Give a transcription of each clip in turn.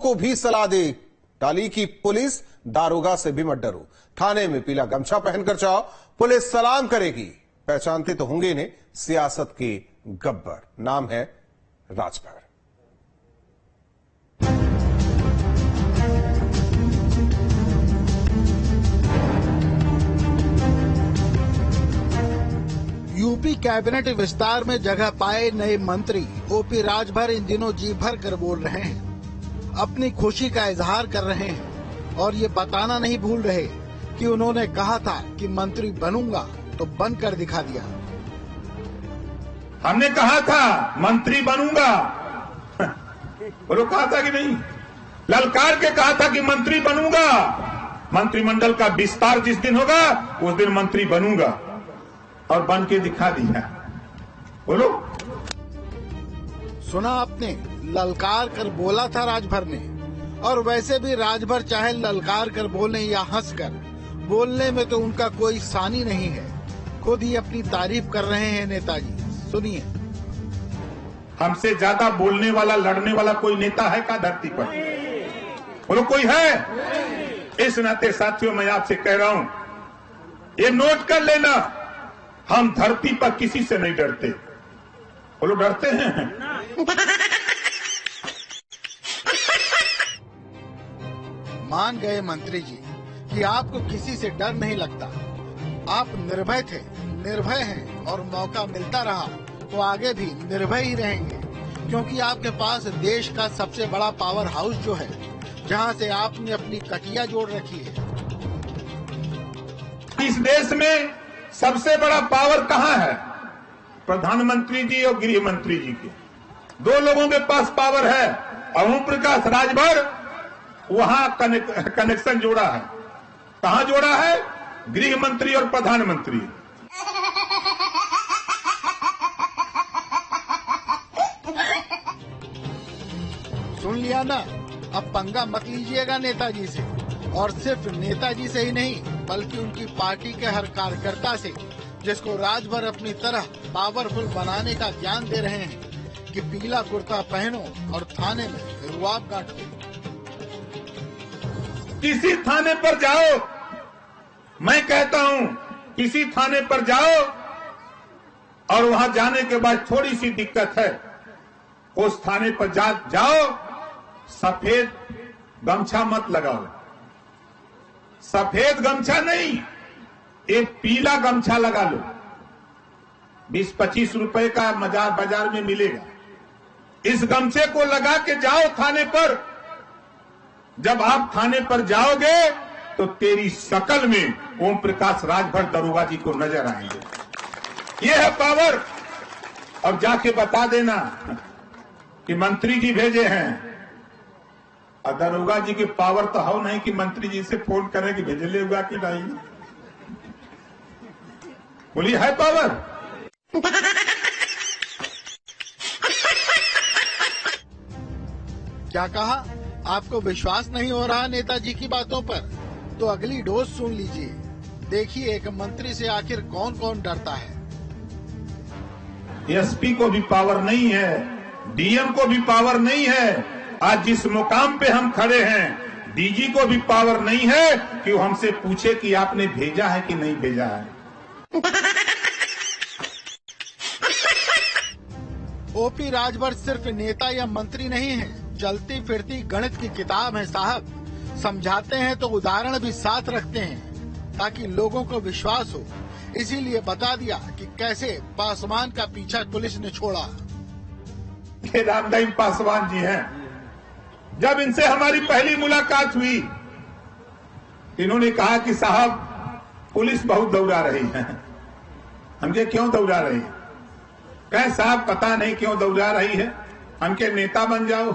को भी सलाह दे डाली कि पुलिस दारोगा से भी मत डरो, थाने में पीला गमछा पहनकर जाओ, पुलिस सलाम करेगी। पहचानते तो होंगे इन्हें, सियासत के गब्बर, नाम है राजभर। यूपी कैबिनेट विस्तार में जगह पाए नए मंत्री ओपी राजभर इन दिनों जी भर कर बोल रहे हैं, अपनी खुशी का इजहार कर रहे हैं और ये बताना नहीं भूल रहे कि उन्होंने कहा था कि मंत्री बनूंगा तो बनकर दिखा दिया। हमने कहा था मंत्री बनूंगा, बोलो कहा था कि नहीं? ललकार के कहा था कि मंत्री बनूंगा, मंत्रिमंडल का विस्तार जिस दिन होगा उस दिन मंत्री बनूंगा और बन के दिखा दिया। बोलो, सुना आपने, ललकार कर बोला था राजभर ने। और वैसे भी राजभर चाहे ललकार कर बोले या हंस कर, बोलने में तो उनका कोई सानी नहीं है। खुद ही अपनी तारीफ कर रहे हैं नेताजी, सुनिए। हमसे ज्यादा बोलने वाला, लड़ने वाला कोई नेता है क्या धरती पर? बोलो, कोई है? इस नाते साथियों मैं आपसे कह रहा हूं, ये नोट कर लेना, हम धरती पर किसी से नहीं डरते। बोलो, डरते हैं? मान गए मंत्री जी कि आपको किसी से डर नहीं लगता। आप निर्भय थे, निर्भय हैं और मौका मिलता रहा तो आगे भी निर्भय ही रहेंगे, क्योंकि आपके पास देश का सबसे बड़ा पावर हाउस जो है, जहां से आपने अपनी कटिया जोड़ रखी है। इस देश में सबसे बड़ा पावर कहाँ है? प्रधानमंत्री जी और गृह मंत्री जी के, दो लोगों के पास पावर है। ओम प्रकाश राजभर वहां कनेक्शन जोड़ा है। कहां जोड़ा है? गृह मंत्री और प्रधानमंत्री। सुन लिया ना? अब पंगा मत लीजिएगा नेताजी से, और सिर्फ नेताजी से ही नहीं बल्कि उनकी पार्टी के हर कार्यकर्ता से, जिसको राजभर अपनी तरह पावरफुल बनाने का ज्ञान दे रहे हैं कि पीला कुर्ता पहनो और थाने में रुआब काटो। किसी थाने पर जाओ, मैं कहता हूं किसी थाने पर जाओ और वहां जाने के बाद थोड़ी सी दिक्कत है, उस थाने पर जाओ, सफेद गमछा मत लगाओ। सफेद गमछा नहीं, एक पीला गमछा लगा लो। 20-25 रुपए का बाजार में मिलेगा। इस गमछे को लगा के जाओ थाने पर। जब आप थाने पर जाओगे तो तेरी शकल में ओम प्रकाश राजभर दरोगा जी को नजर आएंगे। ये है पावर। अब जाके बता देना कि मंत्री जी भेजे हैं। और दरोगा जी की पावर तो हो नहीं कि मंत्री जी से फोन करें कि भेजले होगा कि नहीं। बोलिए, है पावर? क्या कहा? आपको विश्वास नहीं हो रहा नेताजी की बातों पर? तो अगली डोज सुन लीजिए। देखिए एक मंत्री से आखिर कौन कौन डरता है। एसपी को भी पावर नहीं है, डीएम को भी पावर नहीं है। आज जिस मुकाम पे हम खड़े हैं, डीजी को भी पावर नहीं है कि वो हमसे पूछे कि आपने भेजा है कि नहीं भेजा है। ओपी राजभर सिर्फ नेता या मंत्री नहीं है, चलती फिरती गणित की किताब है साहब। समझाते हैं तो उदाहरण भी साथ रखते हैं ताकि लोगों को विश्वास हो। इसीलिए बता दिया कि कैसे पासवान का पीछा पुलिस ने छोड़ा। रामदास पासवान जी हैं। जब इनसे हमारी पहली मुलाकात हुई, इन्होंने कहा कि साहब पुलिस बहुत दौड़ा रही है। हमके क्यों दौड़ा रही है? कहें साहब पता नहीं क्यों दौड़ा रही है, हमके नेता बन जाओ।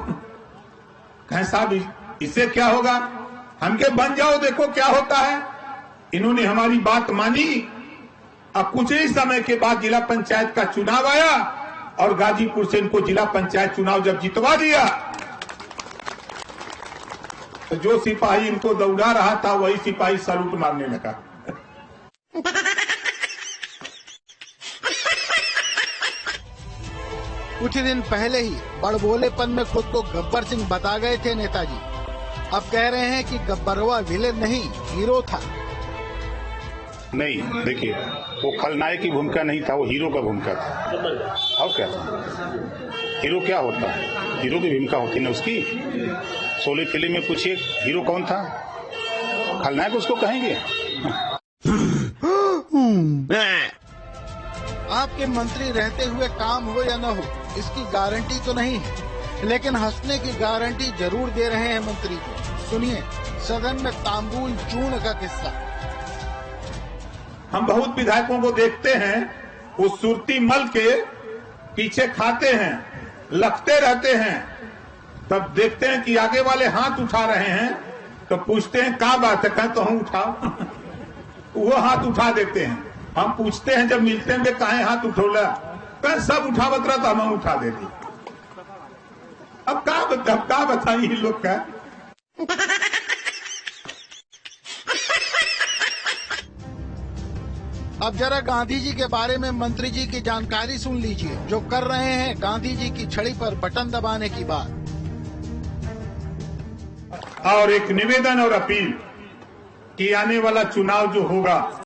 कहें साहब इससे क्या होगा, हमके बन जाओ, देखो क्या होता है। इन्होंने हमारी बात मानी। अब कुछ ही समय के बाद जिला पंचायत का चुनाव आया और गाजीपुर से इनको जिला पंचायत चुनाव जब जितवा दिया तो जो सिपाही इनको दौड़ा रहा था वही सिपाही सलूट मारने लगा। कुछ दिन पहले ही बड़बोलेपन में खुद को गब्बर सिंह बता गए थे नेताजी। अब कह रहे हैं कि गब्बरवा विलेन नहीं, हीरो था। नहीं, देखिए, वो खलनायक की भूमिका नहीं था, वो हीरो का भूमिका था। और क्या था? हीरो क्या होता है? हीरो की भूमिका होती ना उसकी। शोले फिल्म में पूछिए हीरो कौन था? खलनायक उसको कहेंगे। आपके मंत्री रहते हुए काम हो या न हो, इसकी गारंटी तो नहीं है, लेकिन हंसने की गारंटी जरूर दे रहे हैं मंत्री को। सुनिए सदन में तांबूल चूर्ण का किस्सा। हम बहुत विधायकों को देखते हैं, वो सुरती मल के पीछे खाते हैं, लखते रहते हैं, तब देखते हैं कि आगे वाले हाथ उठा रहे हैं, तो पूछते हैं क्या बात है, कहते तो हम उठाओ। वो हाथ उठा देते हैं। हम पूछते हैं जब मिलते हैं काहे हाथ उठोला, कह सब उठावत रहा तो हम उठा देती। अब क्या बताइए इन लोग का। अब जरा गांधी जी के बारे में मंत्री जी की जानकारी सुन लीजिए, जो कर रहे हैं गांधी जी की छड़ी पर बटन दबाने की बात। और एक निवेदन और अपील कि आने वाला चुनाव जो होगा